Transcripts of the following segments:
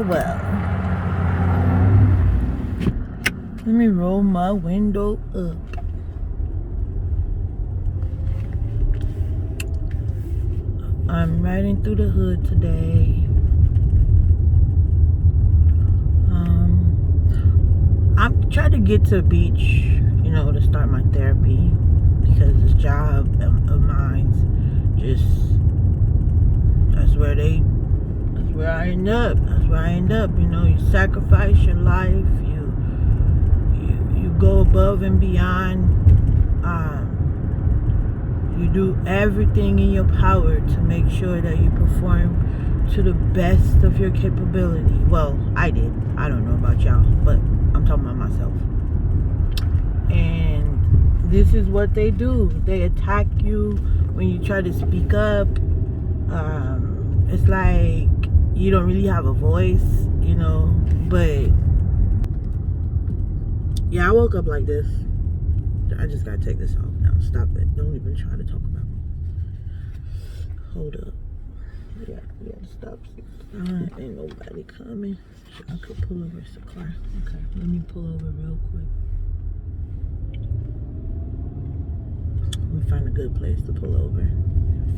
well. Let me roll my window up. I'm riding through the hood today. I'm trying to get to the beach, to start my therapy, because this job of mine, that's where I end up. You sacrifice your life. You go above and beyond. You do everything in your power to make sure that you perform to the best of your capability. Well, I did. I don't know about y'all, but I'm talking about myself. And this is what they do. They attack you when you try to speak up. It's like you don't really have a voice, but yeah, I woke up like this. I just gotta take this off now. Stop it. Don't even try to talk about me. Hold up. Yeah, stop. Ain't nobody coming. I could pull over. It's a car. Okay, let me pull over real quick. Let me find a good place to pull over.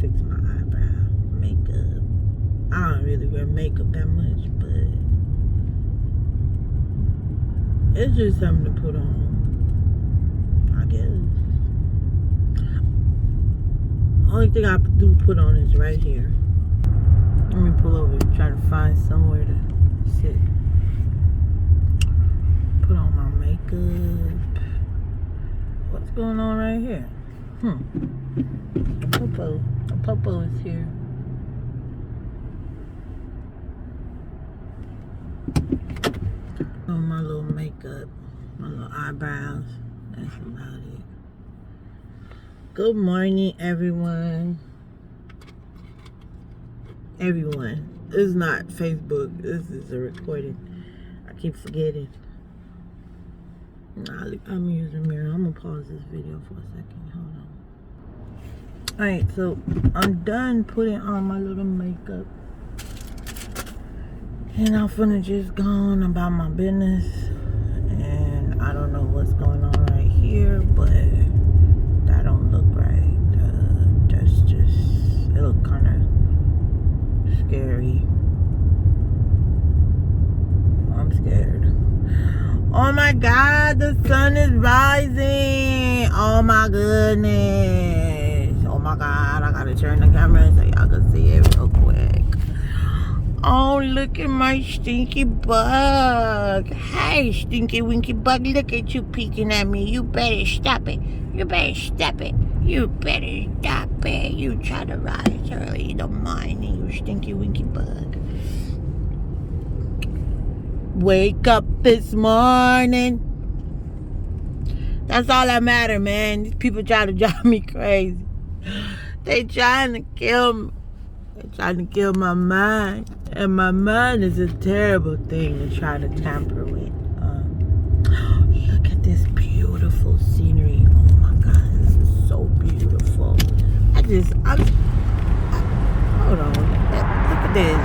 Fix my eyebrow, makeup. I don't really wear makeup that much, but it's just something to put on, I guess. Only thing I do put on is right here. Let me pull over and try to find somewhere to sit. Put on my makeup. What's going on right here? A popo is here. On my little makeup, my little eyebrows. That's about it. Good morning, everyone. This is not Facebook. This is a recording. I keep forgetting. I'm using mirror. I'm gonna pause this video for a second. Hold on. Alright, so I'm done putting on my little makeup. And I'm finna just go on about my business. And I don't know what's going on right here, but that don't look right. It look kind of scary. I'm scared. Oh my God, the sun is rising. Oh my goodness. Oh my God, I gotta turn the camera so y'all can see it real quick. Oh, look at my stinky bug. Hey, stinky winky bug, look at you peeking at me. You better stop it. You better stop it. You try to rise early in the morning, you stinky winky bug. Wake up this morning. That's all that matters, man. These people try to drive me crazy. They trying to kill me. They're trying to kill my mind. And my mind is a terrible thing to try to tamper with. Look at this beautiful scenery. Oh my God, this is so beautiful. Hold on. Look at this.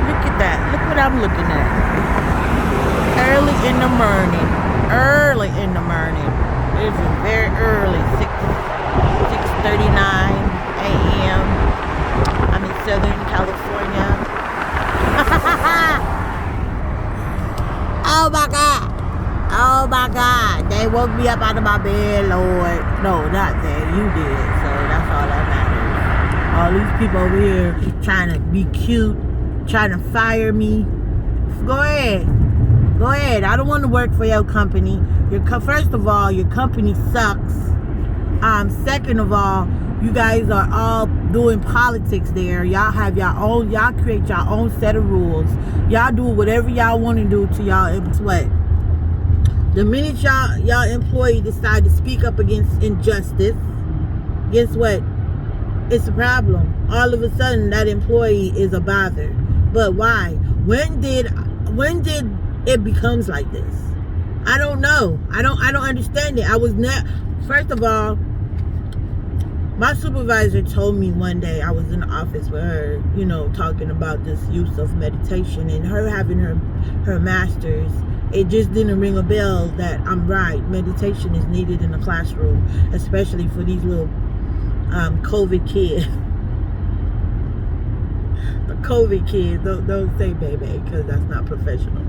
Look at that. Look what I'm looking at. Early in the morning. This is very early. 6:39 a.m. I'm in Southern California. Oh my God. They woke me up out of my bed, Lord. No, not they. You did. So that's all that matters. All these people over here trying to be cute, trying to fire me. Go ahead. I don't want to work for your company. First of all, your company sucks. Second of all, you guys are all doing politics there. Y'all create your own set of rules. Y'all do whatever y'all want to do to y'all employee. The minute y'all employee decide to speak up against injustice, guess what? It's a problem. All of a sudden, that employee is a bother. But why? When did it becomes like this? I don't know. I don't understand it. First of all, My supervisor told me one day, I was in the office with her, you know, talking about this use of meditation and her having her master's. It just didn't ring a bell that I'm right. Meditation is needed in the classroom, especially for these little COVID kids. The COVID kids. Don't say baby, because that's not professional.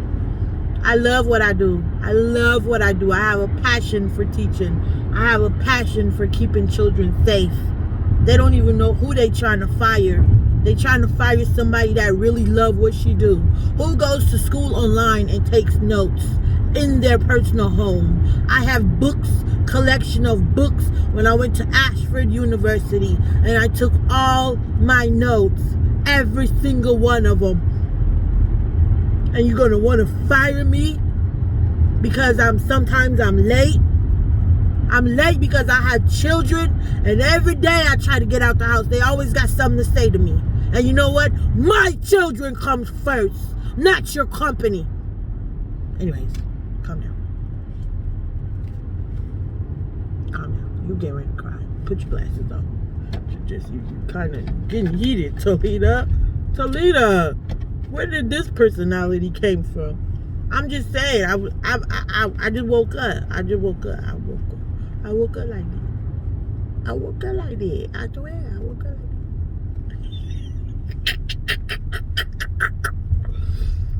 I love what I do. I love what I do. I have a passion for teaching. I have a passion for keeping children safe. They don't even know who they trying to fire. They trying to fire somebody that really love what she do. Who goes to school online and takes notes in their personal home? I have books, collection of books when I went to Ashford University, and I took all my notes, every single one of them. And you're gonna want to fire me because sometimes I'm late. I'm late because I have children, and every day I try to get out the house. They always got something to say to me. And you know what? My children comes first, not your company. Anyways, calm down. Calm down. You get ready to cry. Put your glasses on. You kind of getting heated, Talita. Talita, where did this personality came from? I'm just saying. I just woke up. I woke up like that. I woke up like that. I swear, I woke up like that.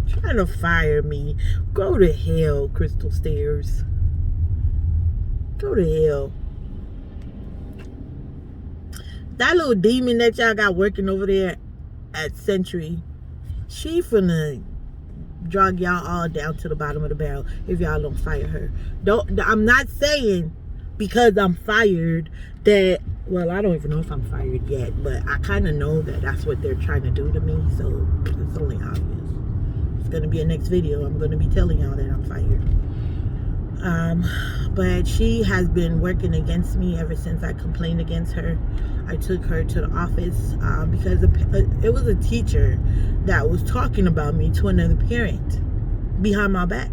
Trying to fire me. Go to hell, Crystal Stairs. Go to hell. That little demon that y'all got working over there at Century, she finna drag y'all all down to the bottom of the barrel if y'all don't fire her. I'm not saying because I'm fired that, well, I don't even know if I'm fired yet, but I kind of know that that's what they're trying to do to me, so it's only obvious. It's going to be a next video. I'm going to be telling y'all that I'm fired. But she has been working against me ever since I complained against her. I took her to the office because it was a teacher that was talking about me to another parent behind my back.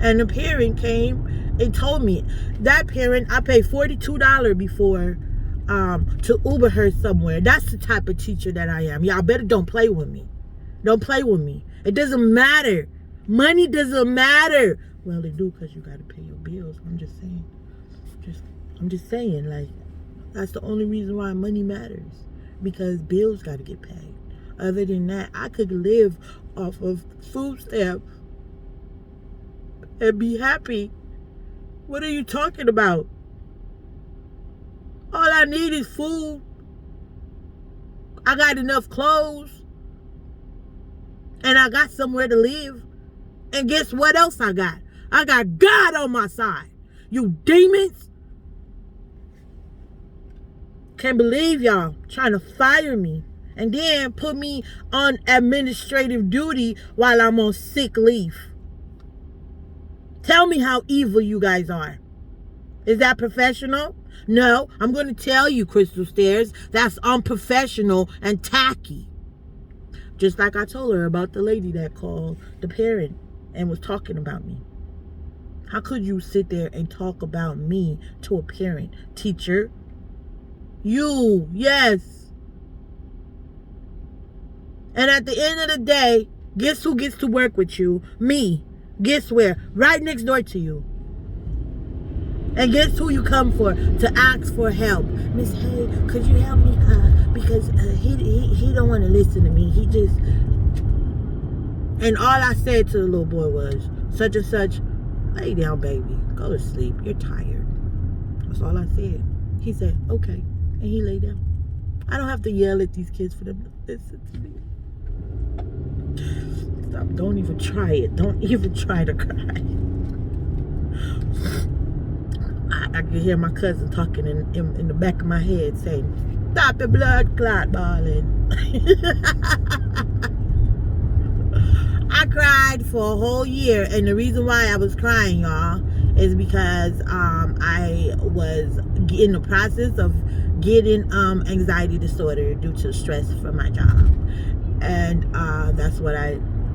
And the parent came and told me, that parent, I paid $42 before to Uber her somewhere. That's the type of teacher that I am. Y'all better don't play with me. Don't play with me. It doesn't matter. Money doesn't matter. Well, they do, because you got to pay your bills. I'm just saying. I'm just saying, like, that's the only reason why money matters. Because bills got to get paid. Other than that, I could live off of food stamps and be happy. What are you talking about? All I need is food. I got enough clothes. And I got somewhere to live. And guess what else I got? I got God on my side. You demons. Can't believe y'all trying to fire me. And then put me on administrative duty while I'm on sick leave. Tell me how evil you guys are. Is that professional? No, I'm going to tell you, Crystal Stairs, that's unprofessional and tacky. Just like I told her about the lady that called the parent and was talking about me. How could you sit there and talk about me to a parent? Teacher? You, yes. And at the end of the day, guess who gets to work with you? Me. Guess where? Right next door to you. And guess who you come for? To ask for help. Miss Hay, could you help me? Because he don't want to listen to me. He just... And all I said to the little boy was, such and such, lay down, baby. Go to sleep. You're tired. That's all I said. He said, okay. And he lay down. I don't have to yell at these kids for them to listen to me. Stop. Don't even try it. Don't even try to cry. I can hear my cousin talking in the back of my head saying, stop the blood clot, darling. I cried for a whole year, and the reason why I was crying, y'all, is because I was in the process of getting anxiety disorder due to stress from my job, and that's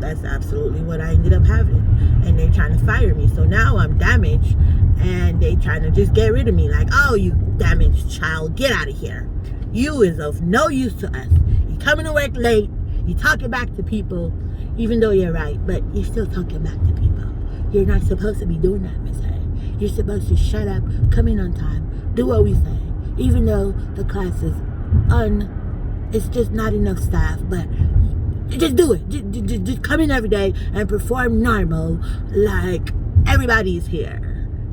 That's absolutely what I ended up having. And they're trying to fire me. So now I'm damaged, and they trying to just get rid of me. Like, oh, you damaged child, get out of here. You is of no use to us. You coming to work late. You talking back to people, even though you're right, but you're still talking back to people. You're not supposed to be doing that, Miss A. You're supposed to shut up, come in on time, do what we say. Even though the class is it's just not enough staff, but just do it. Just come in every day and perform normal like everybody's here.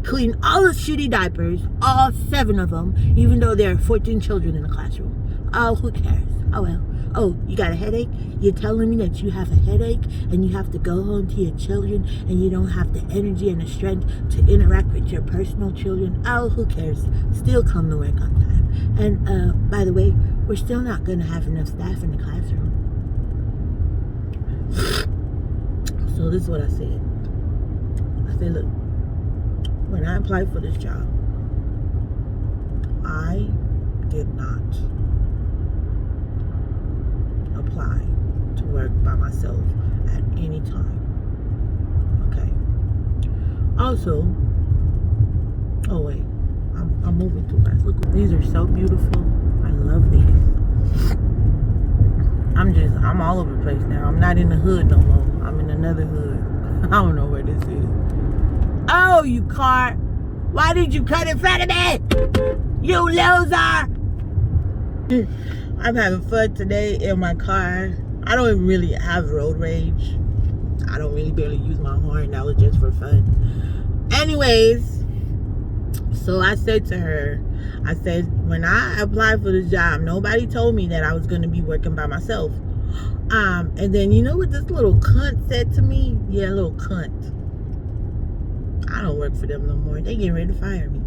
Clean all the shitty diapers, all 7 of them, even though there are 14 children in the classroom. Oh, who cares? Oh well. Oh, you got a headache? You're telling me that you have a headache and you have to go home to your children and you don't have the energy and the strength to interact with your personal children? Oh, who cares? Still come to work on time. And by the way, we're still not going to have enough staff in the classroom. So this is what I said. I said, look, when I applied for this job, I did not apply to work by myself at any time. Okay. Also, oh wait, I'm moving too fast. Look, these are so beautiful. I love these. I'm all over the place now. I'm not in the hood no more. I'm in another hood. I don't know where this is. Oh, you car. Why did you cut in front of me? You loser. I'm having fun today in my car. I don't even really have road rage. I don't really barely use my horn. That was just for fun. Anyways, so I said to her, I said, when I applied for this job, nobody told me that I was going to be working by myself. And then you know what this little cunt said to me? Yeah, little cunt. I don't work for them no more. They getting ready to fire me.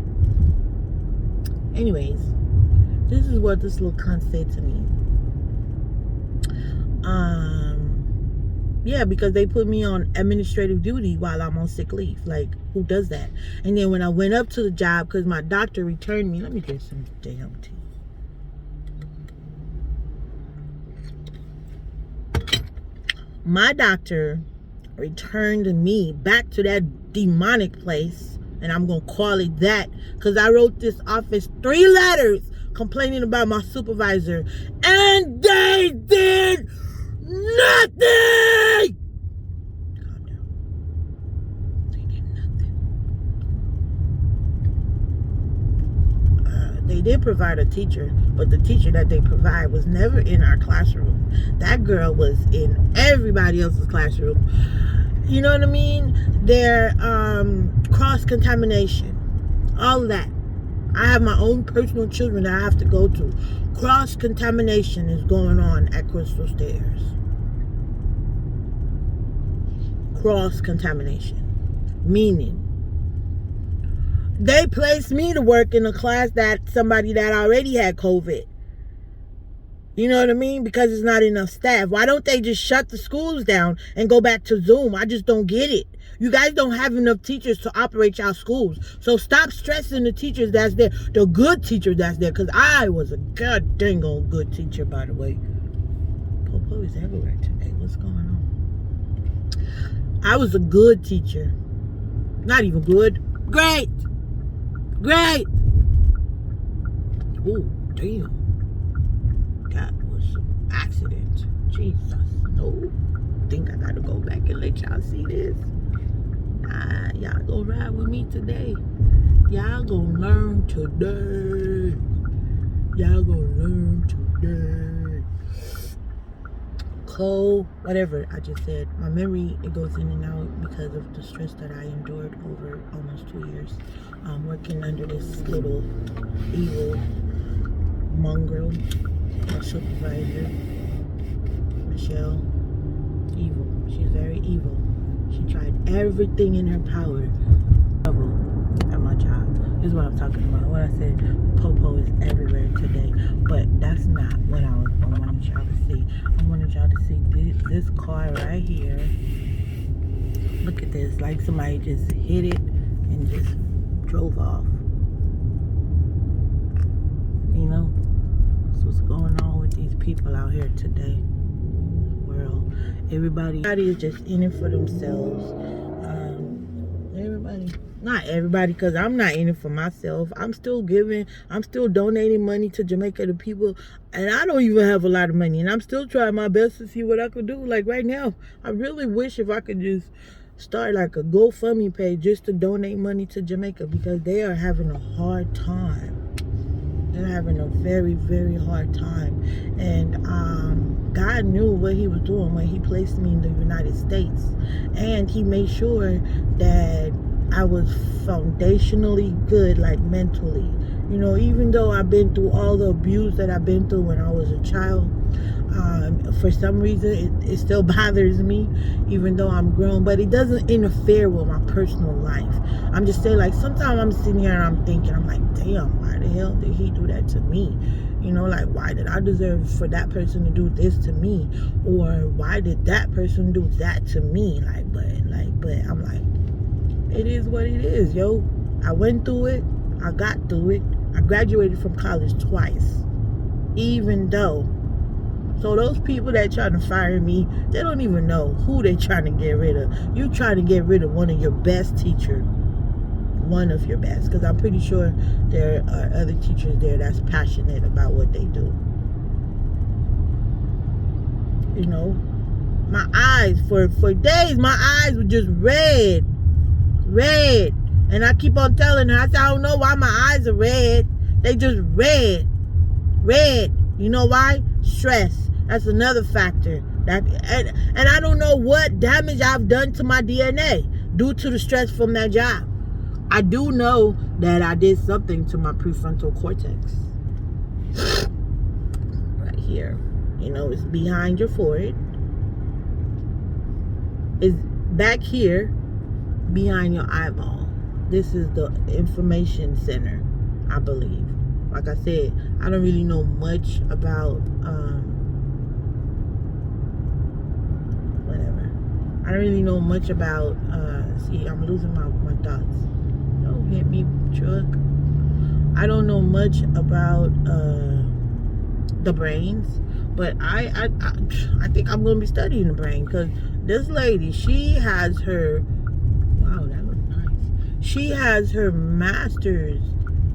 Anyways, this is what this little cunt said to me. Yeah, because they put me on administrative duty while I'm on sick leave. Like, who does that? And then when I went up to the job, because my doctor returned me, let me drink some damn tea. My doctor returned me back to that demonic place, and I'm gonna call it that, because I wrote this office 3 letters complaining about my supervisor, and they did nothing. Calm down. They did nothing. They did provide a teacher, but the teacher that they provide was never in our classroom. That girl was in everybody else's classroom. You know what I mean? Their cross-contamination, all of that. I have my own personal children that I have to go to. Cross-contamination is going on at Crystal Stairs. Cross-contamination. Meaning, they placed me to work in a class that somebody that already had COVID. You know what I mean? Because it's not enough staff. Why don't they just shut the schools down and go back to Zoom? I just don't get it. You guys don't have enough teachers to operate y'all schools. So stop stressing the teachers that's there. The good teacher that's there. Because I was a god dang old good teacher, by the way. Popo is everywhere today. What's going on? I was a good teacher. Not even good. Great. Great. Ooh, damn. That was some accident. Jesus. No. Think I gotta go back and let y'all see this. Nah, y'all gonna ride with me today. Y'all gonna learn today. Y'all gonna learn today. Cold, whatever I just said. My memory, it goes in and out because of the stress that I endured over almost 2 years. Working under this little evil mongrel, my supervisor, Michelle. Evil. She's very evil. She tried everything in her power. At my job. This is what I'm talking about. What I said, Popo is everywhere today. But that's not what I wanted y'all to see. I wanted y'all to see this car right here. Look at this. Like somebody just hit it and just drove off. You know? That's what's going on with these people out here today. World. Everybody is just in it for themselves. Not everybody, because I'm not in it for myself. I'm still giving. I'm still donating money to Jamaica to people, and I don't even have a lot of money, and I'm still trying my best to see what I could do. Like right now, I really wish if I could just start like a GoFundMe page just to donate money to Jamaica, because they are having a hard time. They're having a very, very hard time. And God knew what he was doing when he placed me in the United States. And he made sure that I was foundationally good, like mentally. You know, even though I've been through all the abuse that I've been through when I was a child, for some reason it still bothers me, even though I'm grown, but it doesn't interfere with my personal life. I'm just saying, like, sometimes I'm sitting here and I'm thinking, I'm like, damn, why the hell did he do that to me? You know, like, why did I deserve for that person to do this to me? Or why did that person do that to me? But I'm like, it is what it is, yo. I went through it. I got through it. I graduated from college twice, even though. So those people that trying to fire me, they don't even know who they trying to get rid of. You trying to get rid of one of your best teachers. One of your best. Because I'm pretty sure there are other teachers there that's passionate about what they do. You know, my eyes, for days, my eyes were just red. Red. And I keep on telling her, I said, I don't know why my eyes are red. They just red. Red. You know why? Stress. That's another factor. And I don't know what damage I've done to my DNA due to the stress from that job. I do know that I did something to my prefrontal cortex. Right here. You know, it's behind your forehead. It's back here behind your eyeball. This is the information center, I believe. Like I said, I don't really know much about whatever. I don't really know much about see, I'm losing my thoughts. Don't hit me, truck. I don't know much about the brains, but I think I'm gonna be studying the brain, because this lady, she has her, wow, that looks nice. She has her master's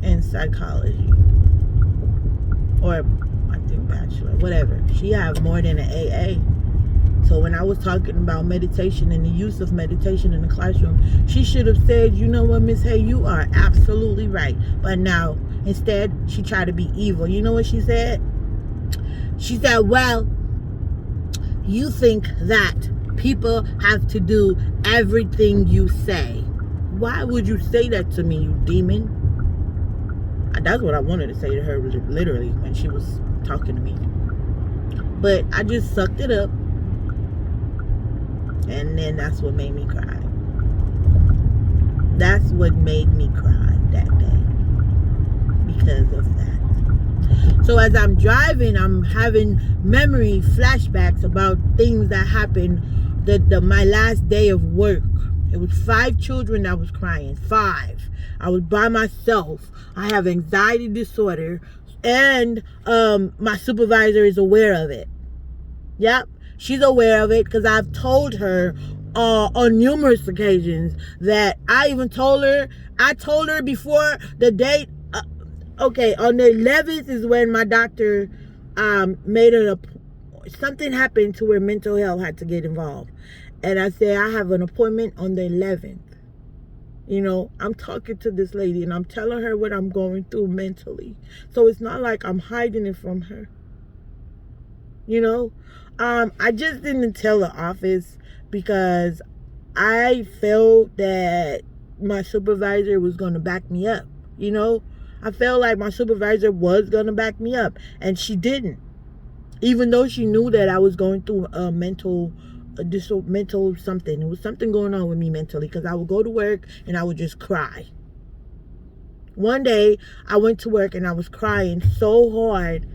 in psychology, or I think bachelor, whatever. She have more than an AA. So when I was talking about meditation and the use of meditation in the classroom, she should have said, you know what, Miss Hay, you are absolutely right. But now, instead, she tried to be evil. You know what she said? She said, well, you think that people have to do everything you say. Why would you say that to me, you demon? That's what I wanted to say to her, literally, when she was talking to me. But I just sucked it up. And then that's what made me cry. That's what made me cry that day. Because of that. So as I'm driving, I'm having memory flashbacks about things that happened my last day of work. It was 5 children that was crying. 5. I was by myself. I have anxiety disorder. And my supervisor is aware of it. Yep. She's aware of it, because I've told her on numerous occasions that I told her before the date. Okay, on the 11th is when my doctor made something happened to where mental health had to get involved. And I said, I have an appointment on the 11th. You know, I'm talking to this lady and I'm telling her what I'm going through mentally. So it's not like I'm hiding it from her. You know, I just didn't tell the office because I felt that my supervisor was going to back me up. You know, I felt like my supervisor was going to back me up, and she didn't. Even though she knew that I was going through a mental something. It was something going on with me mentally, because I would go to work and I would just cry. One day I went to work and I was crying so hard.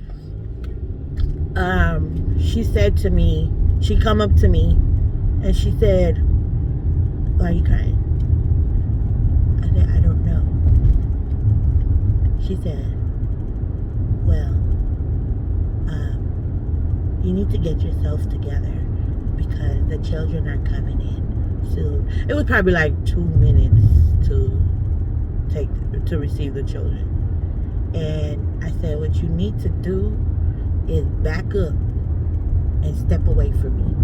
She said to me, she come up to me and she said, why are you crying? I said, I don't know. She said, well, you need to get yourself together, because the children are coming in soon. It was probably like 2 minutes to receive the children. And I said, what you need to do is back up and step away from me.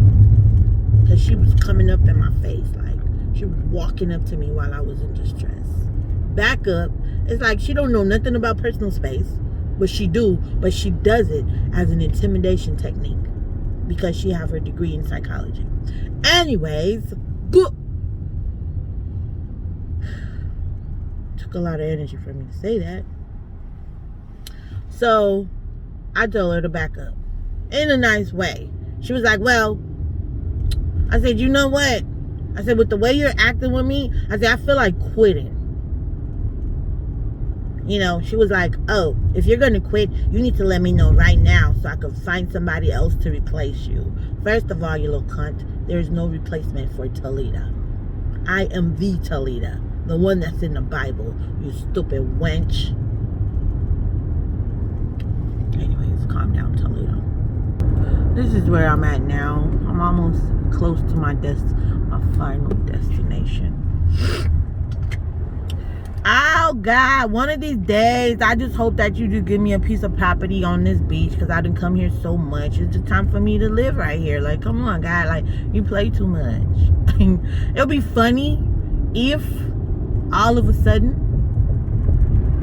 Because she was coming up in my face. Like, she was walking up to me while I was in distress. Back up. It's like she don't know nothing about personal space. But she does it as an intimidation technique. Because she have her degree in psychology. Anyways, took a lot of energy for me to say that. So I told her to back up in a nice way. She was like, well, I said, you know what? I said, with the way you're acting with me, I said, I feel like quitting. You know, she was like, oh, if you're going to quit, you need to let me know right now so I can find somebody else to replace you. First of all, you little cunt, there's no replacement for Talita. I am the Talita, the one that's in the Bible, you stupid wench. Anyways, calm down, Talita. This is where I'm at now. I'm almost close to my final destination. Oh God, one of these days I just hope that you just give me a piece of property on this beach, because I didn't come here so much. It's just time for me to live right here. Like, come on, God, like, you play too much. It'll be funny if all of a sudden,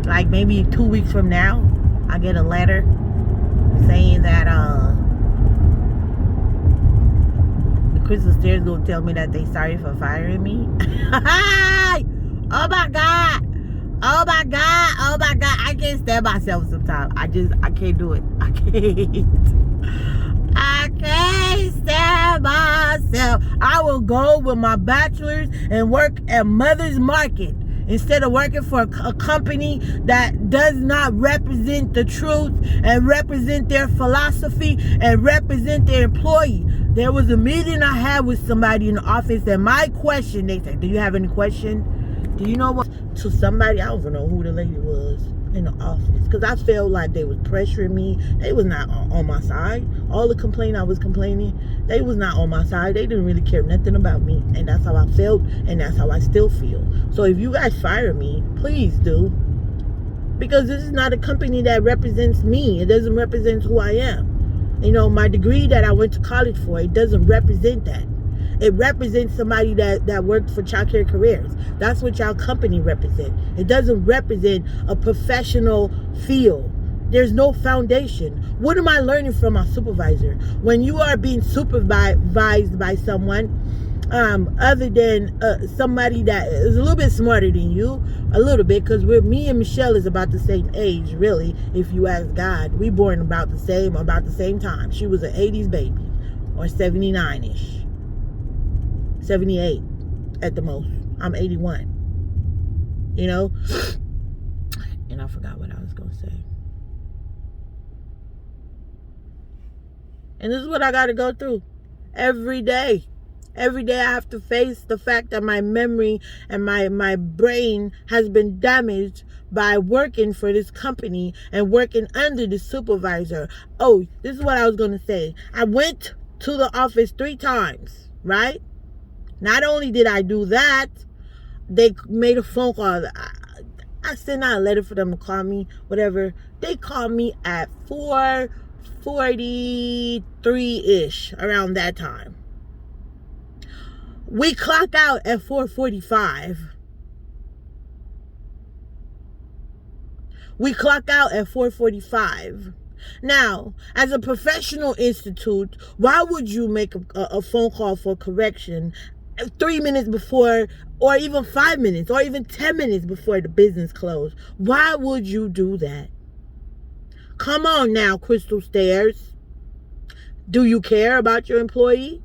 like maybe 2 weeks from now, I get a letter saying that the Crystal Stairs gonna tell me that they sorry for firing me. Oh my God. Oh my God. Oh my God. I can't stand myself sometimes. I can't do it. I can't stand myself. I will go with my bachelor's and work at Mother's Market instead of working for a company that does not represent the truth and represent their philosophy and represent their employee. There was a meeting I had with somebody in the office, and my question, they said, do you have any question? Do you know what? To somebody, I don't even know who the lady was in the office, because I felt like they was pressuring me. They was not on my side. All the complaint I was complaining, they was not on my side. They didn't really care nothing about me, and that's how I felt, and that's how I still feel. So if you guys fire me, please do, because this is not a company that represents me. It doesn't represent who I am. You know, my degree that I went to college for, it doesn't represent that. It represents somebody that worked for Child Care Careers. That's what y'all company represent. It doesn't represent a professional field. There's no foundation. What am I learning from my supervisor? When you are being supervised by someone, other than somebody that is a little bit smarter than you, a little bit, because me and Michelle is about the same age, really, if you ask God. We born about the same time. She was an 80s baby, or 79-ish. 78 at the most. I'm 81. You know? And I forgot what I was going to say. And this is what I got to go through every day. Every day I have to face the fact that my memory and my brain has been damaged by working for this company and working under the supervisor. Oh, this is what I was going to say. I went to the office 3 times, right? Not only did I do that, they made a phone call. I sent out a letter for them to call me, whatever. They called me at 4:43-ish, around that time. We clock out at 4:45. We clock out at 4:45. Now, as a professional institute, why would you make a phone call for correction 3 minutes before, or even 5 minutes, or even 10 minutes before the business closed? Why would you do that? Come on now, Crystal Stairs. Do you care about your employee?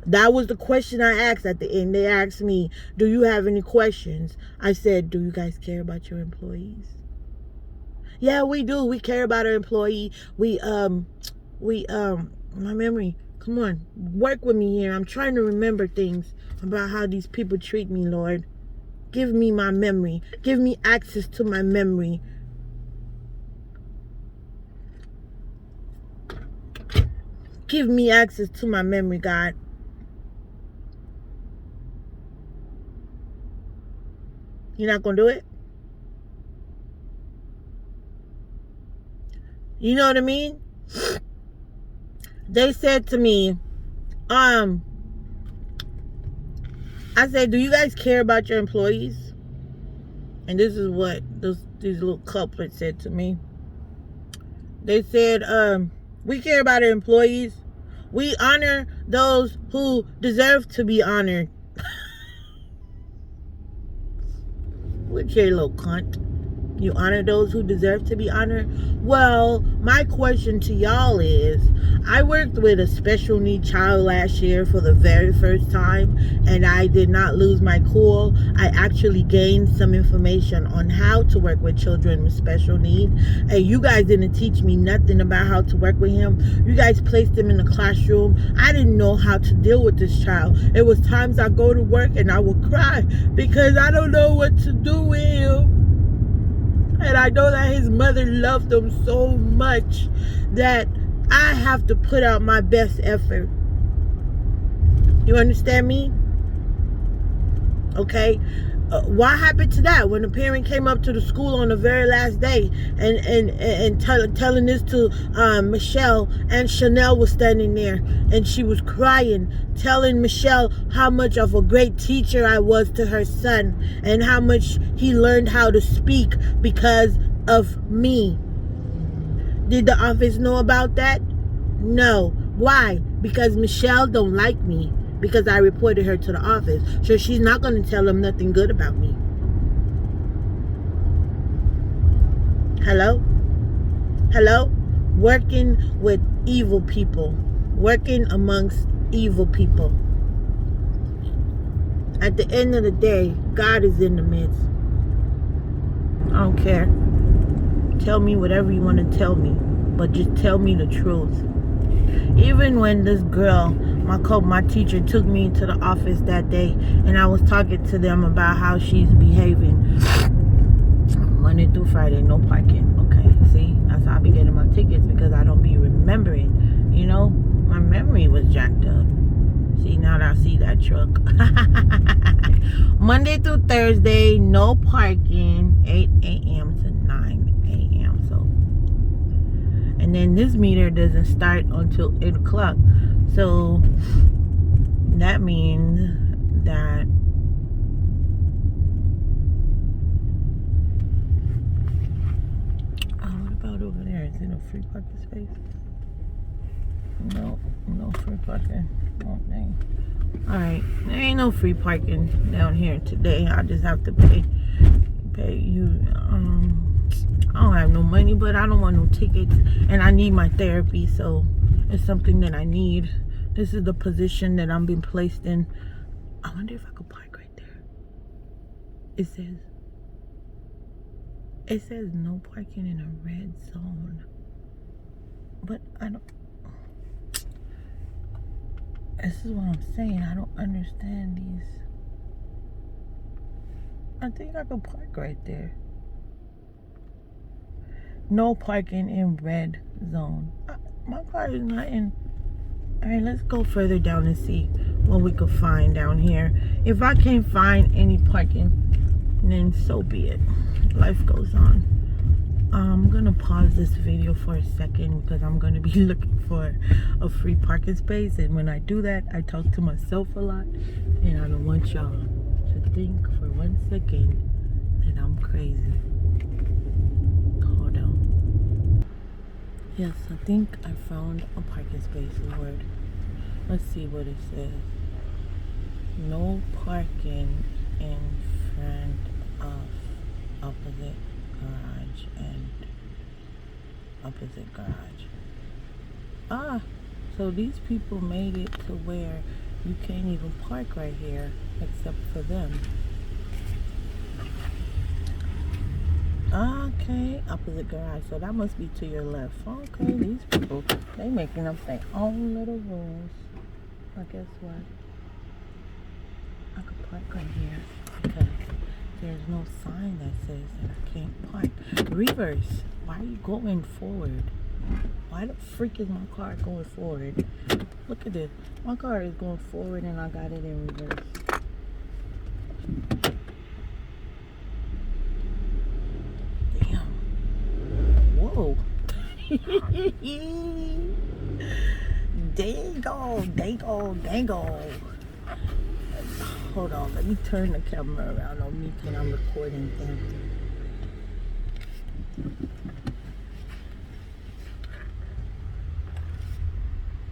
That was the question I asked at the end. They asked me, do you have any questions? I said, do you guys care about your employees? Yeah, we do. We care about our employee. My memory. Come on, work with me here. I'm trying to remember things about how these people treat me, Lord. Give me my memory. Give me access to my memory. give me access to my memory, God. You're not gonna do it? You know what I mean? They said to me, I said, do you guys care about your employees? And this is what these little couplets said to me. They said, we care about our employees. We honor those who deserve to be honored. Look here, little cunt. You honor those who deserve to be honored? Well, my question to y'all is, I worked with a special needs child last year for the very first time, and I did not lose my cool. I actually gained some information on how to work with children with special needs, and you guys didn't teach me nothing about how to work with him. You guys placed him in the classroom. I didn't know how to deal with this child. It was times I go to work and I would cry because I don't know what to do with him. And I know that his mother loved him so much that I have to put out my best effort. You understand me? Okay? What happened to that when the parent came up to the school on the very last day and telling this to Michelle, and Chanel was standing there and she was crying, telling Michelle how much of a great teacher I was to her son and how much he learned how to speak because of me. Did the office know about that? No. Why? Because Michelle don't like me. Because I reported her to the office. So she's not going to tell them nothing good about me. Hello? Hello? Working with evil people. Working amongst evil people. At the end of the day, God is in the midst. I don't care. Tell me whatever you want to tell me. But just tell me the truth. Even when this girl, my teacher, took me to the office that day and I was talking to them about how she's behaving. Monday through Friday, no parking. Okay, see, that's how I be getting my tickets, because I don't be remembering. You know, my memory was jacked up. See, now that I see that truck. Monday through Thursday, no parking, 8 a.m. to 9 a.m. So, and then this meter doesn't start until 8 o'clock. So that means that what about over there? Is it a free parking space? No free parking. Oh dang. Alright, there ain't no free parking down here today. I just have to pay you. I don't have no money, but I don't want no tickets, and I need my therapy, so it's something that I need. This is the position that I'm being placed in. I wonder if I could park right there. It says no parking in a red zone, but I don't. This is what I'm saying. I don't understand these. I think I could park right there. No parking in red zone. My car is not in. Alright, let's go further down and see what we could find down here. If I can't find any parking, then so be it. Life goes on. I'm gonna pause this video for a second because I'm gonna be looking for a free parking space, and when I do that, I talk to myself a lot, and I don't want y'all to think for 1 second that I'm crazy. Hold on. Yes, I think I found a parking space, Lord. Let's see what it says. No parking in front of opposite garage and opposite garage. So these people made it to where you can't even park right here except for them. Okay, opposite garage. So that must be to your left. Okay, these people, they making up their own little rules. But guess what? I could park right here because there's no sign that says that I can't park. Reverse. Why are you going forward? Why the freak is my car going forward? Look at this. My car is going forward and I got it in reverse. Damn. Whoa. Dango. Hold on, let me turn the camera around on me when I'm recording things.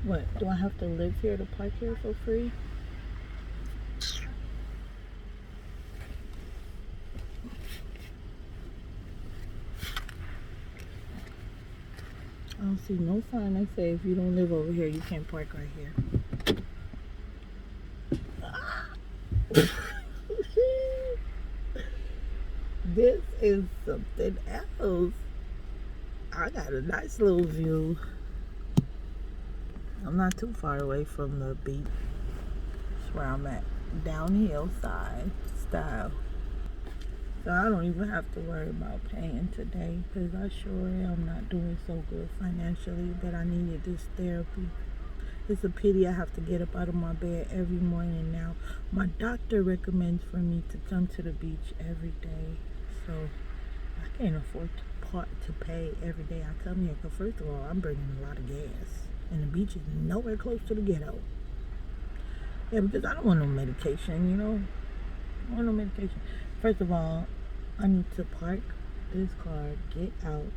What, do I have to live here to park here for free? I don't see no sign that say if you don't live over here, you can't park right here. This is something else. I got a nice little view. I'm not too far away from the beach. That's where I'm at. Downhill side style. So I don't even have to worry about paying today because I sure am not doing so good financially, but I needed this therapy. It's a pity I have to get up out of my bed every morning now. My doctor recommends for me to come to the beach every day. So I can't afford to pay every day I come here because first of all, I'm burning a lot of gas. And the beach is nowhere close to the ghetto. Yeah, because I don't want no medication, you know. I don't want no medication. First of all, I need to park this car, get out,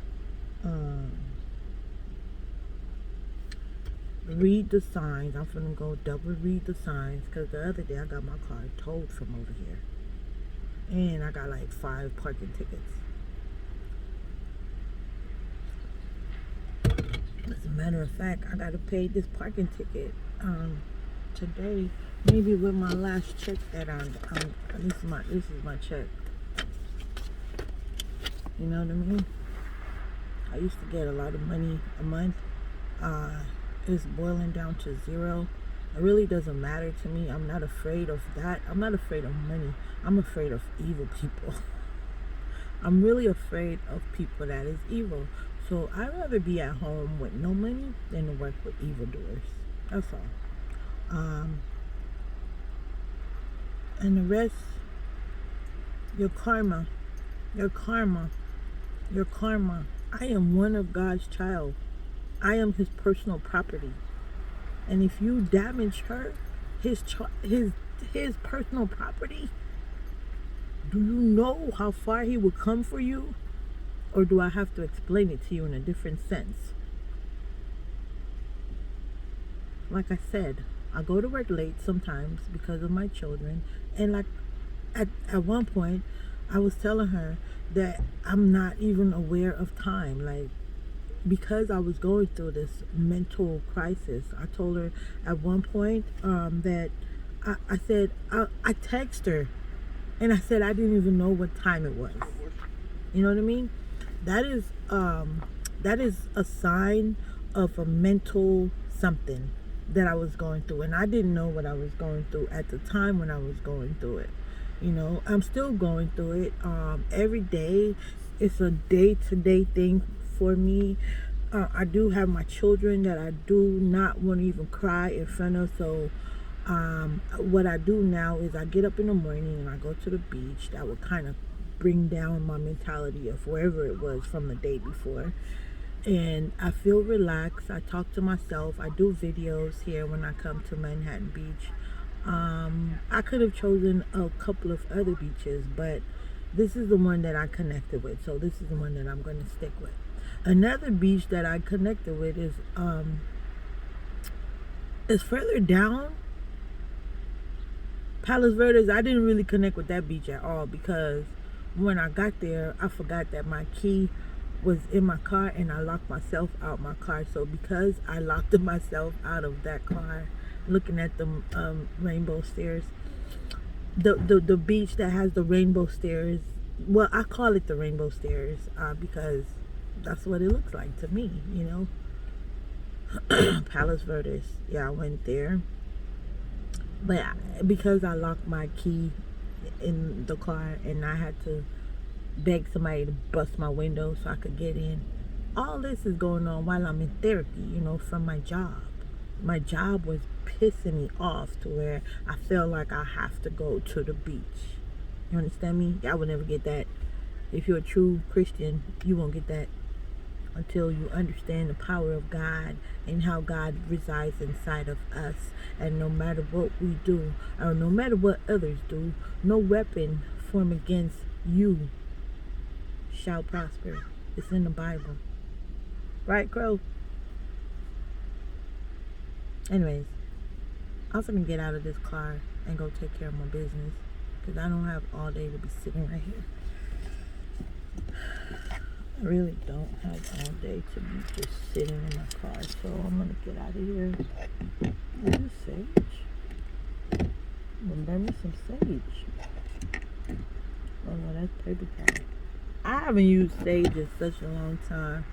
read the signs. I'm finna go double read the signs because the other day I got my car towed from over here. And I got like 5 parking tickets. As a matter of fact, I gotta pay this parking ticket today, maybe with my last check that this is my check. You know what I mean? I used to get a lot of money a month. It's boiling down to 0. It really doesn't matter to me. I'm not afraid of that. I'm not afraid of money. I'm afraid of evil people. I'm really afraid of people that is evil. So I'd rather be at home with no money than to work with evildoers. That's all. And the rest, your karma. I am one of God's child. I am his personal property. And if you damage her, his personal property, do you know how far he will come for you? Or do I have to explain it to you in a different sense? Like I said, I go to work late sometimes because of my children. And like at one point, I was telling her that I'm not even aware of time. Like, because I was going through this mental crisis, I told her at one point that I said, I text her and I said I didn't even know what time it was. You know what I mean? That is a sign of a mental something that I was going through, and I didn't know what I was going through at the time when I was going through it. You know, I'm still going through it. Every day, it's a day-to-day thing for me. I do have my children that I do not want to even cry in front of. So, what I do now is I get up in the morning and I go to the beach. That would kind of bring down my mentality of wherever it was from the day before, and I feel relaxed. I talk to myself. I do videos here when I come to Manhattan Beach. I could have chosen a couple of other beaches, but this is the one that I connected with, so this is the one that I'm going to stick with. Another beach that I connected with is further down, Palos Verdes. I didn't really connect with that beach at all because when I got there, I forgot that my key was in my car and I locked myself out my car. So because I locked myself out of that car, looking at the rainbow stairs, the beach that has the rainbow stairs, well, I call it the rainbow stairs because that's what it looks like to me, you know. Palos Verdes, yeah, I went there, but because I locked my key in the car and I had to beg somebody to bust my window so I could get in, All this is going on while I'm in therapy, from my job. My job was pissing me off to where I felt like I have to go to the beach. You understand me? I would never get that. If you're a true Christian, you won't get that until you understand the power of God and how God resides inside of us. And no matter what we do, or no matter what others do, no weapon formed against you shall prosper. It's in the Bible. Right, Crow? Anyways, I'm gonna get out of this car and go take care of my business, because I don't have all day to be sitting right here. I really don't have all day to be just sitting in my car, so I'm gonna get out of here. Is this sage? Well, there me some sage. Oh no, that's paper towel. I haven't used sage in such a long time.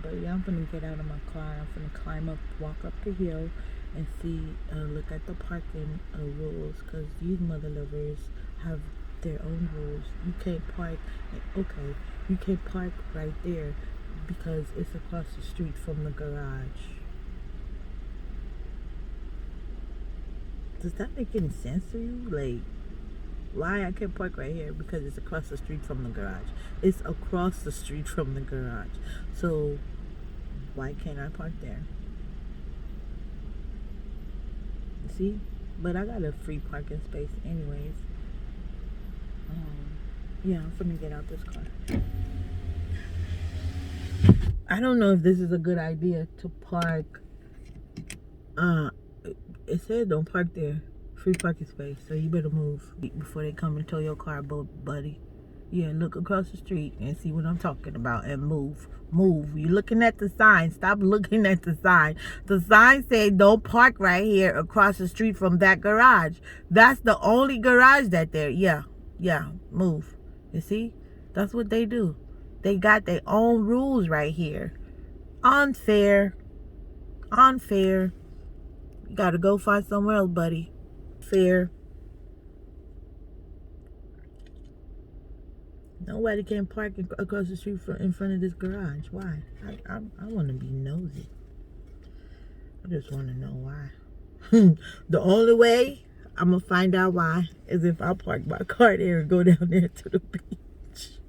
But yeah, I'm gonna get out of my car. I'm gonna climb up, walk up the hill, and see, look at the parking rules, because these mother lovers have their own rules. You can't park. Okay, you can't park right there because it's across the street from the garage. Does that make any sense to you? Like, why I can't park right here? Because it's across the street from the garage. It's across the street from the garage. So why can't I park there? See? But I got a free parking space anyways. Yeah, I'm gonna get out this car. I don't know if this is a good idea to park. It said don't park there. Free parking space, so you better move before they come and tow your car, buddy. Yeah, look across the street and see what I'm talking about, and move. You're looking at the sign. Stop looking at the sign. The sign said don't park right here across the street from that garage. That's the only garage that there. Yeah, move. You see? That's what they do. They got their own rules right here. Unfair. You gotta go find somewhere else, buddy. Fair. Nobody can park across the street in front of this garage. Why? I want to be nosy. I just want to know why. The only way I'm going to find out why is if I park my car there and go down there to the beach.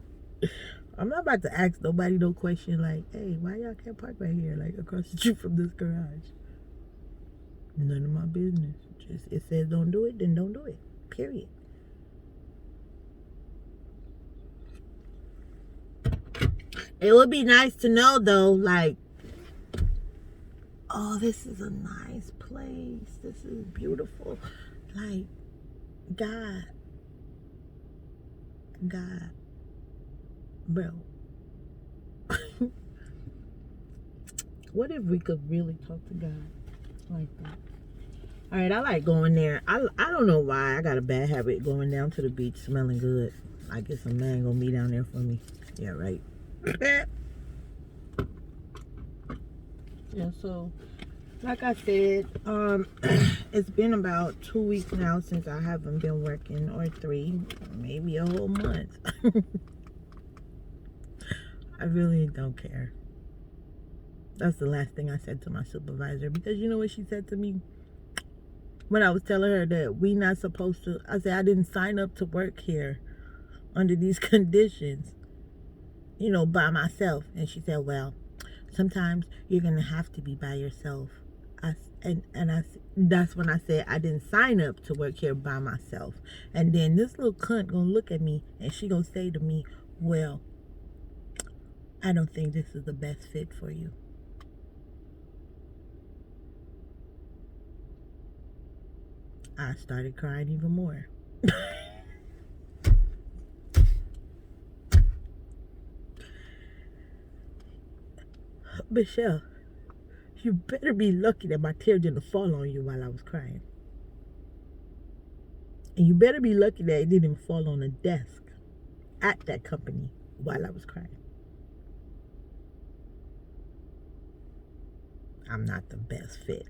I'm not about to ask nobody no question like, hey, why y'all can't park right here, like across the street from this garage? None of my business. Just, it says don't do it, then don't do it. Period. It would be nice to know though, like, oh, this is a nice place. This is beautiful. Like, God, bro. What if we could really talk to God like that? All right, I like going there. I don't know why. I got a bad habit going down to the beach smelling good. I guess a man gonna be down there for me. Yeah, right. Yeah, so like I said, it's been about 2 weeks now since I haven't been working, or 3, maybe a whole month. I really don't care. That's the last thing I said to my supervisor, because you know what she said to me when I was telling her that we not supposed to. I said I didn't sign up to work here under these conditions, by myself. And she said, well, sometimes you're gonna have to be by yourself. That's when I said I didn't sign up to work here by myself. And then this little cunt gonna look at me and she gonna say to me, well, I don't think this is the best fit for you. I started crying even more. Michelle, you better be lucky that my tears didn't fall on you while I was crying. And you better be lucky that it didn't fall on the desk at that company while I was crying. I'm not the best fit,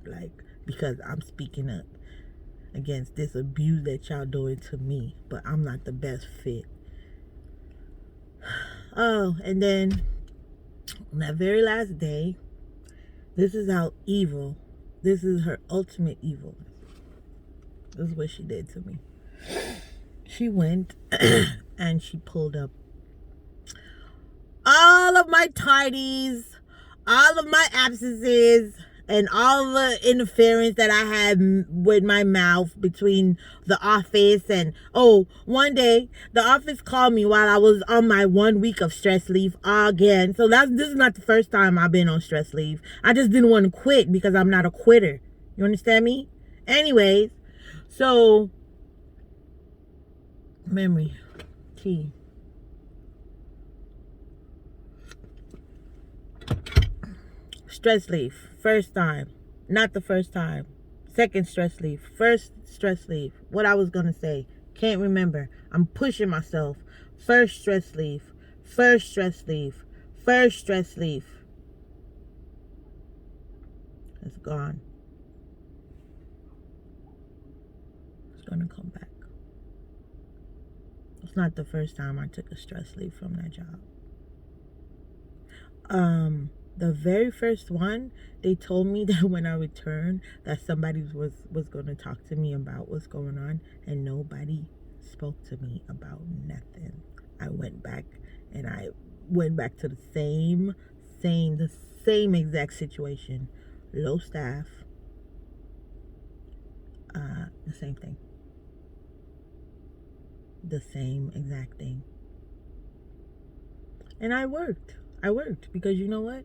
because I'm speaking up against this abuse that y'all doing to me, but I'm not the best fit. Oh, and then On that very last day, this is how evil, this is her ultimate evil. This is what she did to me. She went and she pulled up all of my tardies, all of my absences, and all the interference that I had with my mouth between the office and, one day the office called me while I was on my 1 week of stress leave again. So this is not the first time I've been on stress leave. I just didn't want to quit because I'm not a quitter. You understand me? Anyways, so memory key. Stress leave. First time. Not the first time. Second stress leave. First stress leave. What I was going to say. Can't remember. I'm pushing myself. First stress leave. First stress leave. First stress leave. It's gone. It's going to come back. It's not the first time I took a stress leave from that job. The very first one, they told me that when I returned, that somebody was going to talk to me about what's going on, and nobody spoke to me about nothing. I went back to the same exact situation. Low staff, the same thing. The same exact thing. And I worked because you know what?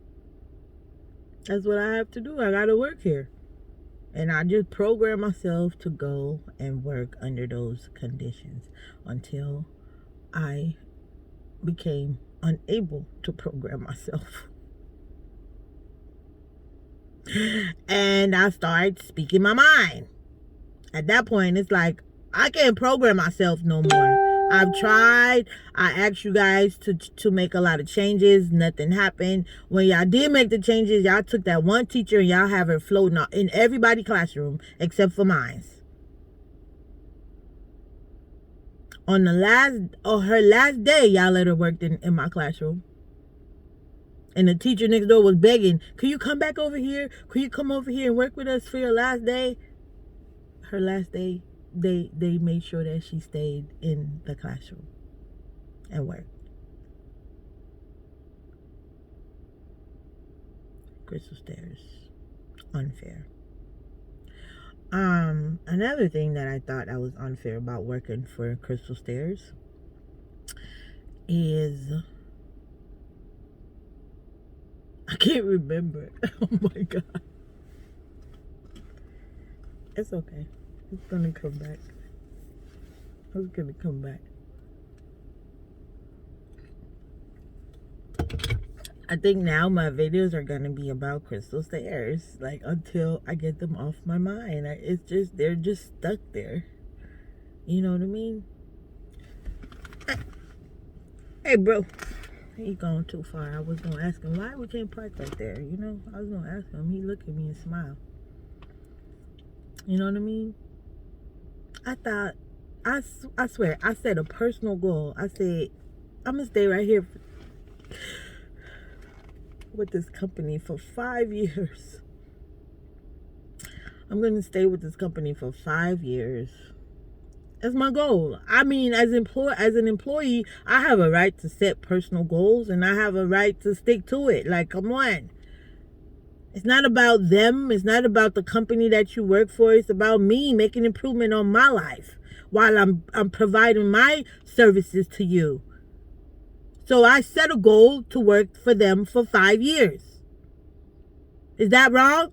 That's what I have to do. I gotta work here. And I just programmed myself to go and work under those conditions until I became unable to program myself. And I started speaking my mind. At that point, it's like, I can't program myself no more. I've tried. I asked you guys to make a lot of changes. Nothing happened. When y'all did make the changes, y'all took that one teacher and y'all have her floating in everybody's classroom except for mine. On her last day, y'all let her work in my classroom. And the teacher next door was begging, "Could you come back over here? Could you come over here and work with us for your last day?" Her last day, they made sure that she stayed in the classroom and worked. Crystal Stairs. Unfair. Another thing that I thought that was unfair about working for Crystal Stairs is, I can't remember. Oh my God. It's okay. It's gonna come back. It's gonna come back. I think now my videos are gonna be about Crystal Stairs, like, until I get them off my mind. They're just stuck there. You know what I mean? Hey, bro, he gone too far. I was gonna ask him why we can't park right there. You know, I was gonna ask him. He looked at me and smiled. You know what I mean? I swear, I set a personal goal. I said, I'm gonna stay right here with this company for 5 years. I'm gonna stay with this company for 5 years. That's my goal. I mean, as an employee, I have a right to set personal goals, and I have a right to stick to it. Like, come on. It's not about them. It's not about the company that you work for. It's about me making improvement on my life while I'm providing my services to you. So I set a goal to work for them for 5 years. Is that wrong?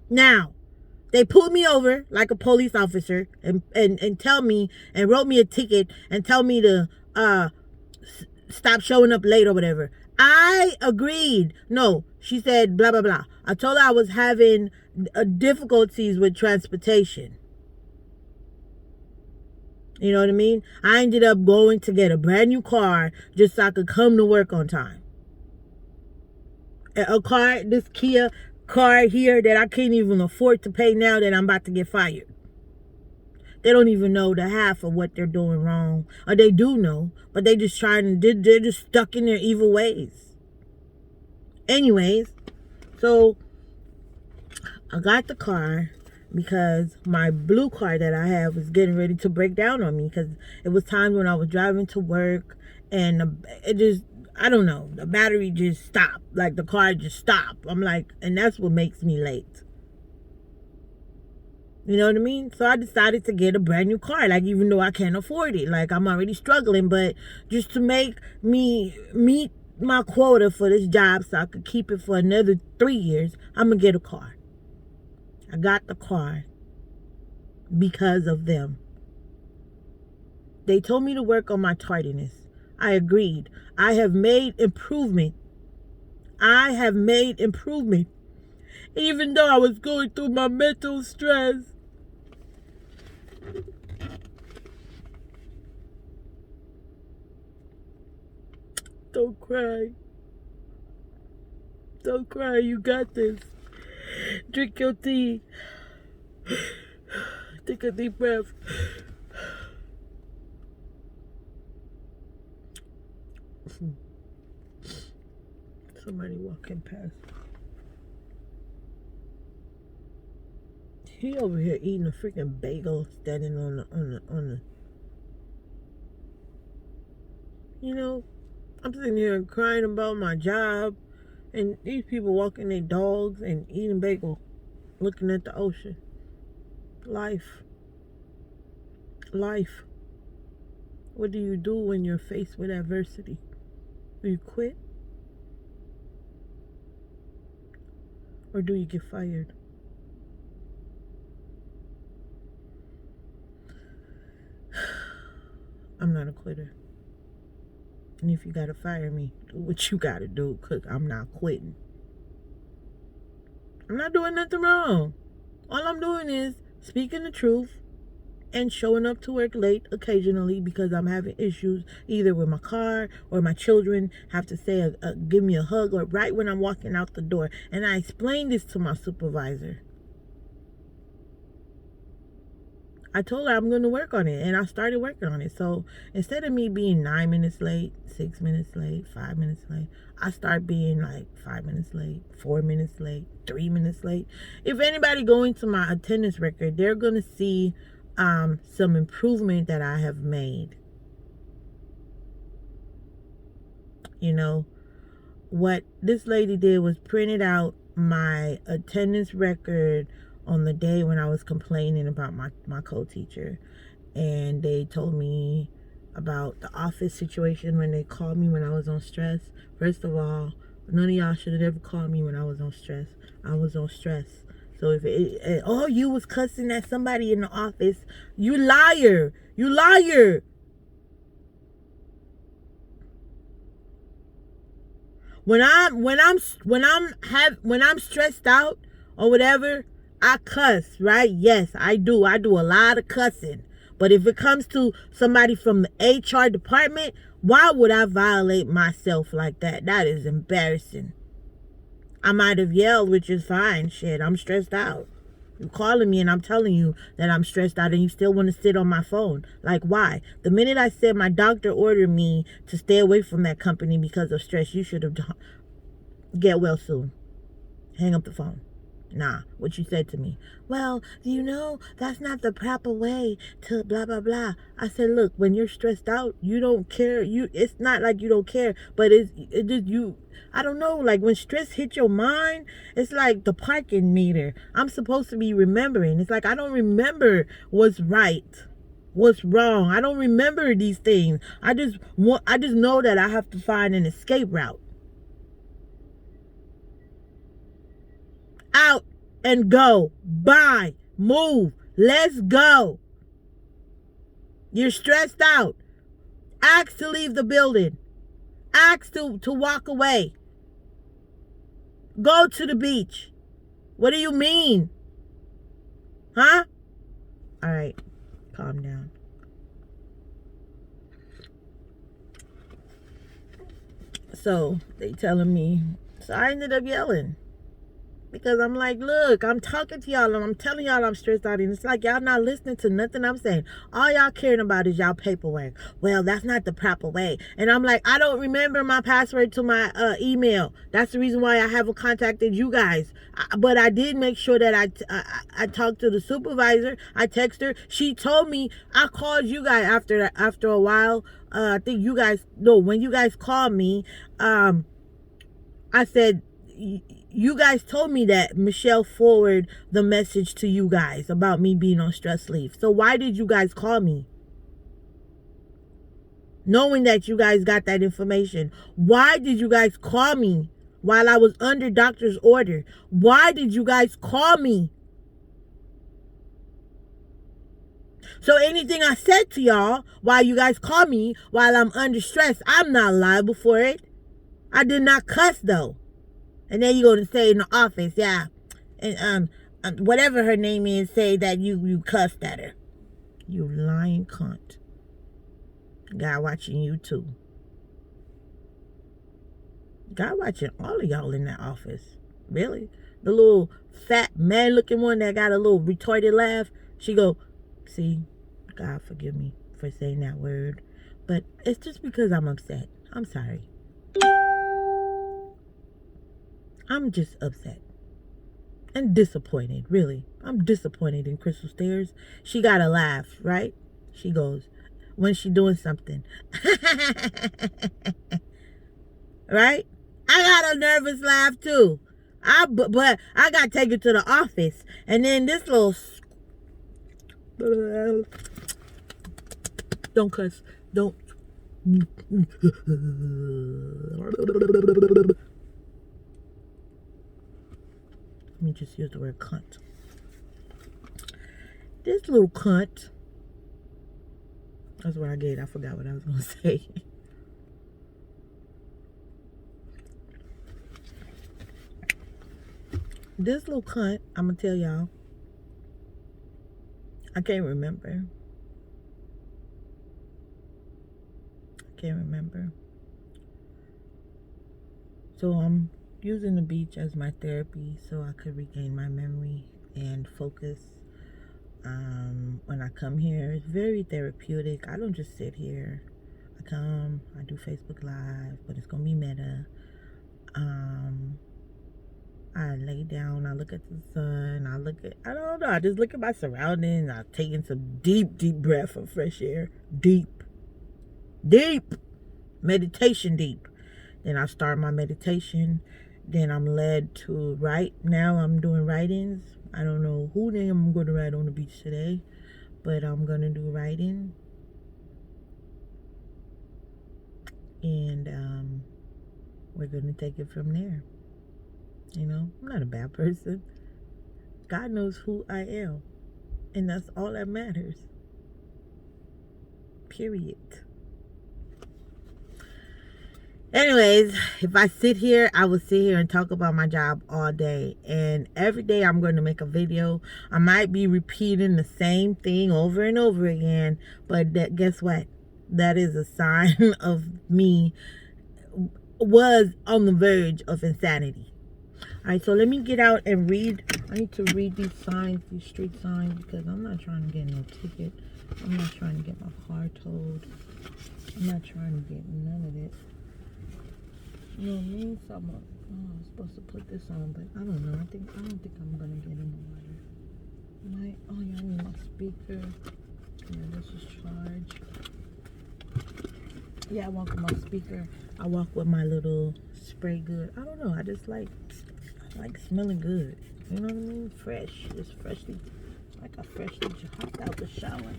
Now, they pulled me over like a police officer and tell me and wrote me a ticket and tell me to stop showing up late or whatever. I agreed. No, she said blah, blah, blah. I told her I was having difficulties with transportation. You know what I mean? I ended up going to get a brand new car just so I could come to work on time. This Kia car here that I can't even afford to pay now that I'm about to get fired. They don't even know the half of what they're doing wrong. Or they do know, but they're just stuck in their evil ways. Anyways, so I got the car because my blue car that I have was getting ready to break down on me, because it was times when I was driving to work and it just, I don't know, the battery just stopped. Like the car just stopped. I'm like, and that's what makes me late. You know what I mean? So I decided to get a brand new car, like, even though I can't afford it. Like, I'm already struggling, but just to make me meet my quota for this job so I could keep it for another 3 years, I'm gonna get a car. I got the car because of them. They told me to work on my tardiness. I agreed. I have made improvement. Even though I was going through my mental stress. Don't cry. Don't cry. You got this. Drink your tea. Take a deep breath. Somebody walking past. He over here eating a freaking bagel, standing on the. You know, I'm sitting here crying about my job, and these people walking their dogs and eating bagel, looking at the ocean. Life. What do you do when you're faced with adversity? Do you quit? Or do you get fired? I'm not a quitter. And if you gotta fire me, do what you gotta do, because I'm not quitting. I'm not doing nothing wrong. All I'm doing is speaking the truth and showing up to work late occasionally because I'm having issues either with my car or my children have to say, give me a hug, or right when I'm walking out the door. And I explained this to my supervisor. I told her I'm going to work on it, and I started working on it. So instead of me being 9 minutes late, 6 minutes late, 5 minutes late, I start being like 5 minutes late, 4 minutes late, 3 minutes late. If anybody going to my attendance record, they're going to see some improvement that I have made. You know, what this lady did was printed out my attendance record on the day when I was complaining about my co-teacher, and they told me about the office situation when they called me when I was on stress. First of all, none of y'all should have ever called me when I was on stress. I was on stress. So if you was cussing at somebody in the office, you liar. When I'm stressed out or whatever, I cuss, right? Yes, I do. I do a lot of cussing. But if it comes to somebody from the HR department, why would I violate myself like that? That is embarrassing. I might have yelled, which is fine. Shit, I'm stressed out. You're calling me and I'm telling you that I'm stressed out, and you still want to sit on my phone. Like, why? The minute I said my doctor ordered me to stay away from that company because of stress, you should have get well soon. Hang up the phone. Nah, what you said to me. Well, you know, that's not the proper way to blah, blah, blah. I said, look, when you're stressed out, you don't care. It's not like you don't care, but it just you. I don't know, like when stress hits your mind, it's like the parking meter. I'm supposed to be remembering. It's like I don't remember what's right, what's wrong. I don't remember these things. I just know that I have to find an escape route. Out and go. Bye. Move. Let's go. You're stressed out. Ask to leave the building. Ask to walk away. Go to the beach. What do you mean? Huh? All right. Calm down. So they telling me. So I ended up yelling. Because I'm like, look, I'm talking to y'all and I'm telling y'all I'm stressed out. And it's like y'all not listening to nothing I'm saying. All y'all caring about is y'all paperwork. Well, that's not the proper way. And I'm like, I don't remember my password to my email. That's the reason why I haven't contacted you guys. But I did make sure that I talked to the supervisor. I texted her. She told me. I called you guys after a while. I think you guys, no, when you guys called me, I said, you guys told me that Michelle forwarded the message to you guys about me being on stress leave. So why did you guys call me? Knowing that you guys got that information. Why did you guys call me while I was under doctor's order? Why did you guys call me? So anything I said to y'all while you guys call me while I'm under stress, I'm not liable for it. I did not cuss though. And then you go to say in the office, yeah, and whatever her name is, say that you cussed at her. You lying cunt. God watching you too. God watching all of y'all in that office. Really? The little fat man looking one that got a little retarded laugh. She go, see, God forgive me for saying that word. But it's just because I'm upset. I'm sorry. I'm just upset and disappointed, really. I'm disappointed in Crystal Stairs. She got a laugh, right? She goes, when she doing something. Right? I got a nervous laugh too. But I got taken to the office. And then this little... Don't cuss. Don't... Let me just use the word cunt. This little cunt. That's what I gave. I forgot what I was going to say. This little cunt, I'm going to tell y'all. I can't remember. So I'm using the beach as my therapy so I could regain my memory and focus. When I come here, it's very therapeutic. I don't just sit here. I come, I do Facebook Live, but it's gonna be meta. I lay down, I look at the sun, I don't know, I just look at my surroundings. I'm taking some deep breath of fresh air. Deep meditation. Then I start my meditation. Then I'm led to write. Now I'm doing writings. I don't know who name I'm going to write on the beach today, but I'm going to do writing. And we're going to take it from there. You know, I'm not a bad person. God knows who I am. And that's all that matters. Period. Anyways, if I sit here, I will sit here and talk about my job all day. And every day I'm going to make a video. I might be repeating the same thing over and over again. But guess what? That is a sign of me was on the verge of insanity. Alright, so let me get out and read. I need to read these signs, these street signs, because I'm not trying to get no ticket. I'm not trying to get my car towed. I'm not trying to get none of it. You know what I mean? Something. Oh, I'm supposed to put this on, but I don't know. I don't think I'm gonna get in the water. Oh yeah, I need my speaker. Yeah, this is charged. Yeah, I walk with my speaker. I walk with my little spray good. I don't know. I just like smelling good. You know what I mean? Fresh. Just freshly, like I freshly hopped out the shower.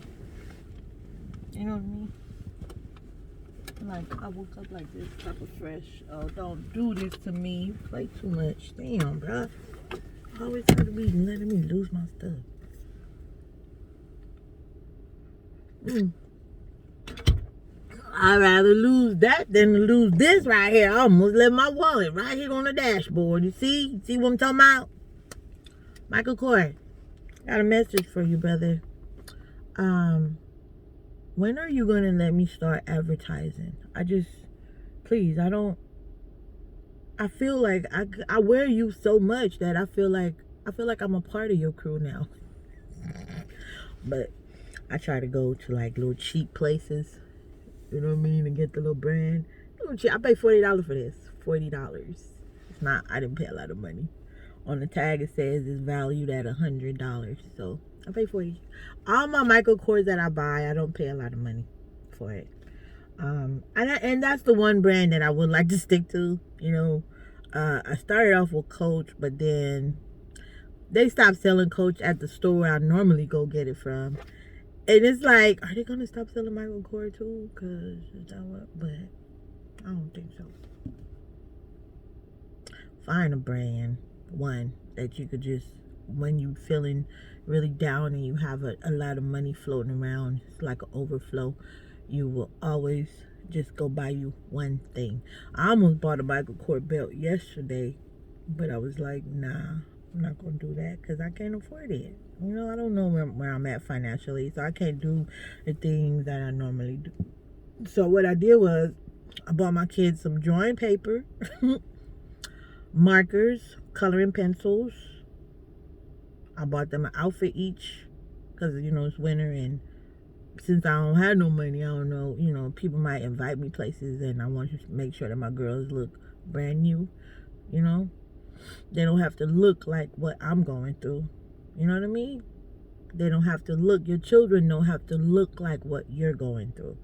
You know what I mean? Like I woke up like this, type of fresh. Oh, don't do this to me. You play too much. Damn, bruh. Always have to be letting me lose my stuff. I'd rather lose that than to lose this right here. I almost left my wallet right here on the dashboard. You see? You see what I'm talking about? Michael Kors, got a message for you, brother. When are you going to let me start advertising? Please, I I feel like I wear you so much that I feel like I'm a part of your crew now. But I try to go to like little cheap places, you know what I mean, and get the little brand. Little cheap. I paid $40 for this. $40. It's not. I didn't pay a lot of money. On the tag it says it's valued at $100, so I pay $40. All my Michael Kors that I buy, I don't pay a lot of money for it. And that's the one brand that I would like to stick to. You know, I started off with Coach, but then they stopped selling Coach at the store I normally go get it from. And it's like, are they gonna stop selling Michael Kors too? Cause is that what? But I don't think so. Find a brand, one that you could just, when you feeling really down and you have a lot of money floating around, it's like an overflow, you will always just go buy you one thing. I almost bought a Michael Kors belt yesterday, but I was like, nah, I'm not gonna do that because I can't afford it. You know, I don't know where I'm at financially, so I can't do the things that I normally do. So what I did was I bought my kids some drawing paper, markers, coloring pencils. I bought them an outfit each because, you know, it's winter, and since I don't have no money, I don't know, you know, people might invite me places and I want to make sure that my girls look brand new, you know. They don't have to look like what I'm going through. You know what I mean? They don't have to look, your children don't have to look like what you're going through.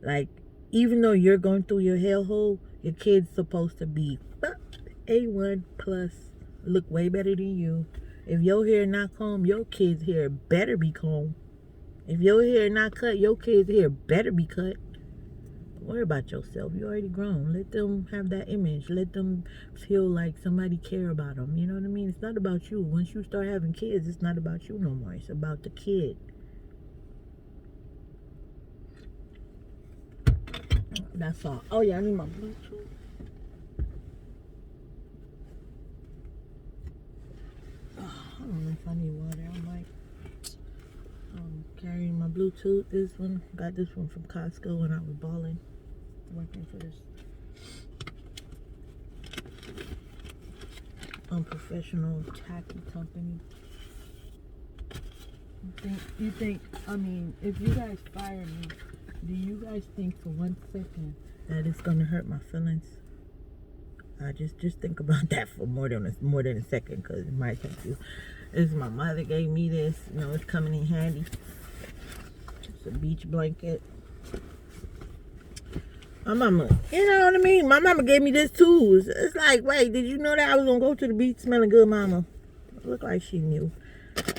Like, even though you're going through your hellhole, your kid's supposed to be A1 plus, look way better than you. If your hair not combed, your kid's hair better be combed. If your hair not cut, your kid's hair better be cut. Don't worry about yourself. You already grown. Let them have that image. Let them feel like somebody care about them. You know what I mean? It's not about you. Once you start having kids, it's not about you no more. It's about the kid. That's all. Oh yeah, I need my Bluetooth. I don't know if I need water. I'm like carrying my Bluetooth. This one, got this one from Costco when I was balling, working for this unprofessional tacky company. You think, I mean, if you guys fire me, do you guys think for 1 second that it's gonna hurt my feelings? Just think about that for more than a second, because it might take you. This my mother gave me this. You know, it's coming in handy. It's a beach blanket. My mama, you know what I mean? My mama gave me this too. It's like, wait, did you know that I was gonna go to the beach smelling good, mama? It looked like she knew.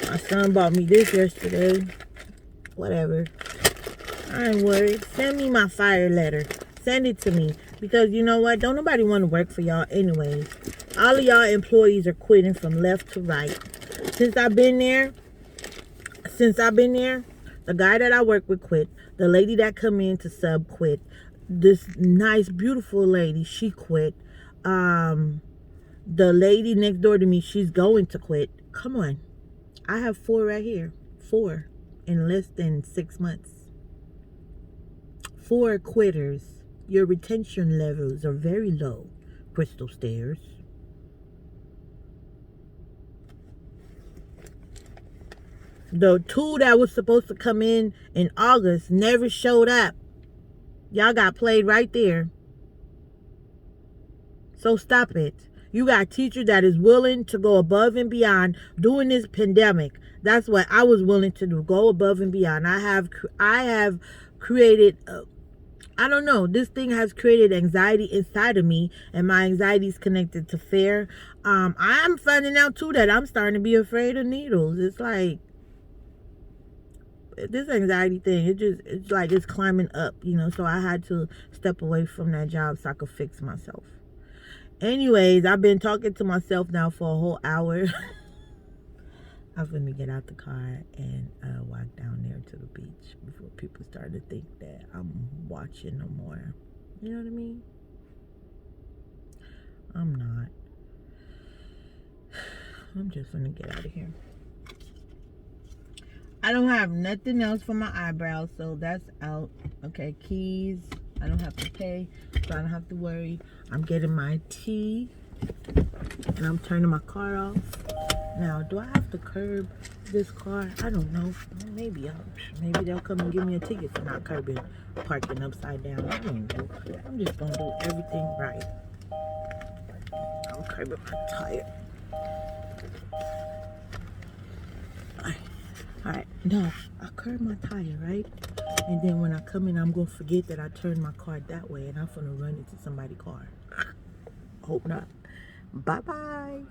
My son bought me this yesterday. Whatever. I ain't worried. Send me my fire letter. Send it to me. Because you know what? Don't nobody want to work for y'all anyways. All of y'all employees are quitting from left to right. Since I've been there, the guy that I work with quit. The lady that come in to sub quit. This nice, beautiful lady, she quit. The lady next door to me, she's going to quit. Come on. I have 4 right here. 4 in less than 6 months. 4 quitters. Your retention levels are very low, Crystal Stairs. The 2 that was supposed to come in August never showed up. Y'all got played right there. So stop it. You got teachers that is willing to go above and beyond during this pandemic. That's what I was willing to do. Go above and beyond. I have created I don't know. This thing has created anxiety inside of me, and my anxiety is connected to fear. I'm finding out too that I'm starting to be afraid of needles. It's like this anxiety thing. It's like it's climbing up, you know. So I had to step away from that job so I could fix myself. Anyways, I've been talking to myself now for a whole hour. I'm gonna get out the car and walk down there to the beach before people start to think that I'm watching no more. You know what I mean? I'm not. I'm just gonna get out of here. I don't have nothing else for my eyebrows, so that's out. Okay, keys. I don't have to pay, so I don't have to worry. I'm getting my tea, and I'm turning my car off. Now, do I have to curb this car? I don't know. Maybe they'll come and give me a ticket for not curbing, parking upside down. I don't know. I'm just gonna do everything right. I'm curbing my tire. Alright, no, I curb my tire, right? And then when I come in, I'm gonna forget that I turned my car that way, and I'm gonna run into somebody's car. Hope not. Bye bye.